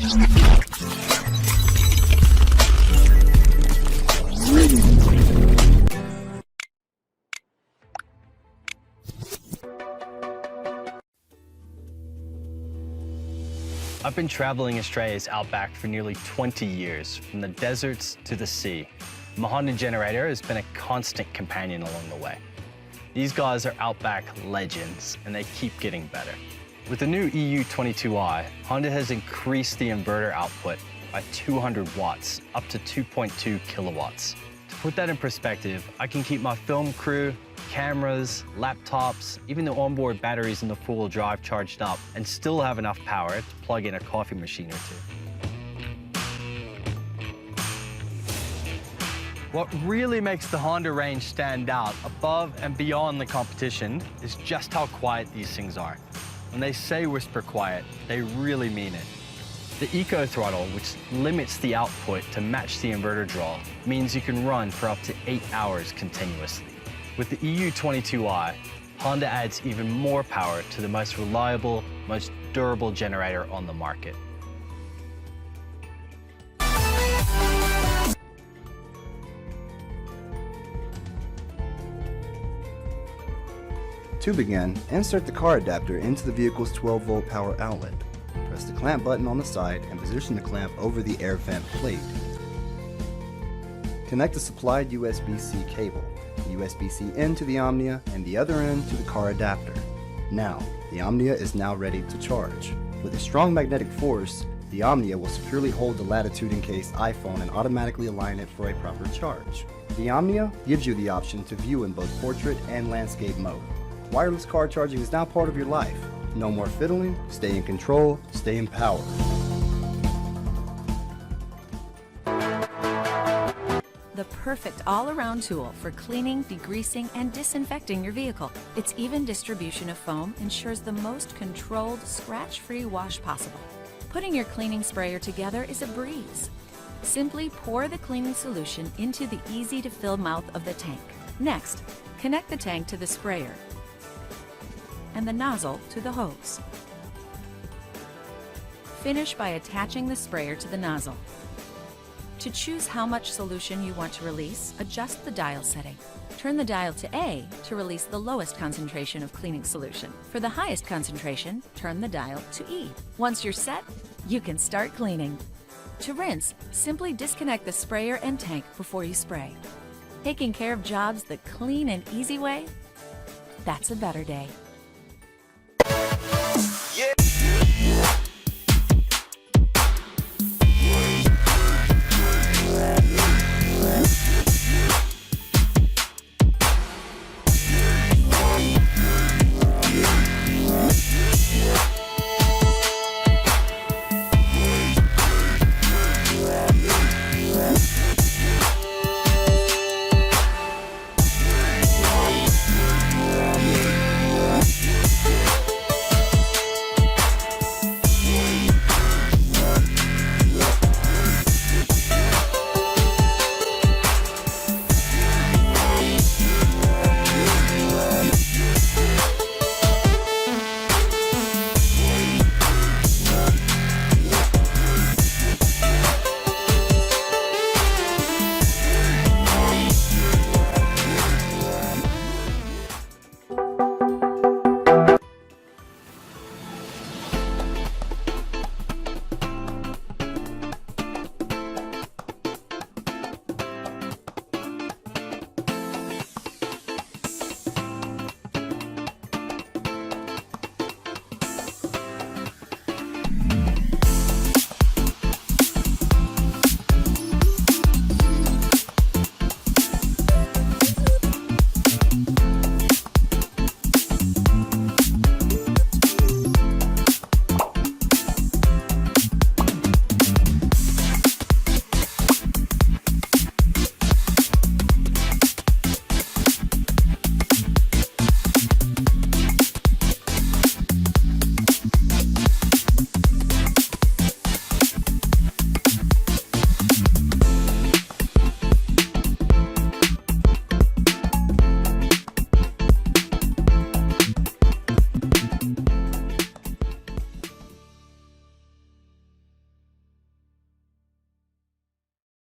I've been traveling Australia's outback for nearly 20 years, from the deserts to the sea. My Honda generator has been a constant companion along the way. These guys are outback legends, and they keep getting better. With the new EU22i, Honda has increased the inverter output by 200 watts, up to 2.2 kilowatts. To put that in perspective, I can keep my film crew, cameras, laptops, even the onboard batteries in the four-wheel drive charged up and still have enough power to plug in a coffee machine or two. What really makes the Honda range stand out above and beyond the competition is just how quiet these things are. When they say whisper quiet, they really mean it. The Eco Throttle, which limits the output to match the inverter draw, means you can run for up to 8 hours continuously. With the EU22i, Honda adds even more power to the most reliable, most durable generator on the market. To begin, insert the car adapter into the vehicle's 12-volt power outlet. Press the clamp button on the side and position the clamp over the air vent plate. Connect the supplied USB-C cable, USB-C in to the Omnia and the other end to the car adapter. Now, the Omnia is now ready to charge. With a strong magnetic force, the Omnia will securely hold the latitude encased iPhone and automatically align it for a proper charge. The Omnia gives you the option to view in both portrait and landscape mode. Wireless car charging is now part of your life. No more fiddling, stay in control, stay in power. The perfect all-around tool for cleaning, degreasing, and disinfecting your vehicle. Its even distribution of foam ensures the most controlled, scratch-free wash possible. Putting your cleaning sprayer together is a breeze. Simply pour the cleaning solution into the easy-to-fill mouth of the tank. Next, connect the tank to the sprayer and the nozzle to the hose. Finish by attaching the sprayer to the nozzle. To choose how much solution you want to release, adjust the dial setting. Turn the dial to A to release the lowest concentration of cleaning solution. For the highest concentration, turn the dial to E. Once you're set, you can start cleaning. To rinse, simply disconnect the sprayer and tank before you spray. Taking care of jobs the clean and easy way? That's a better day.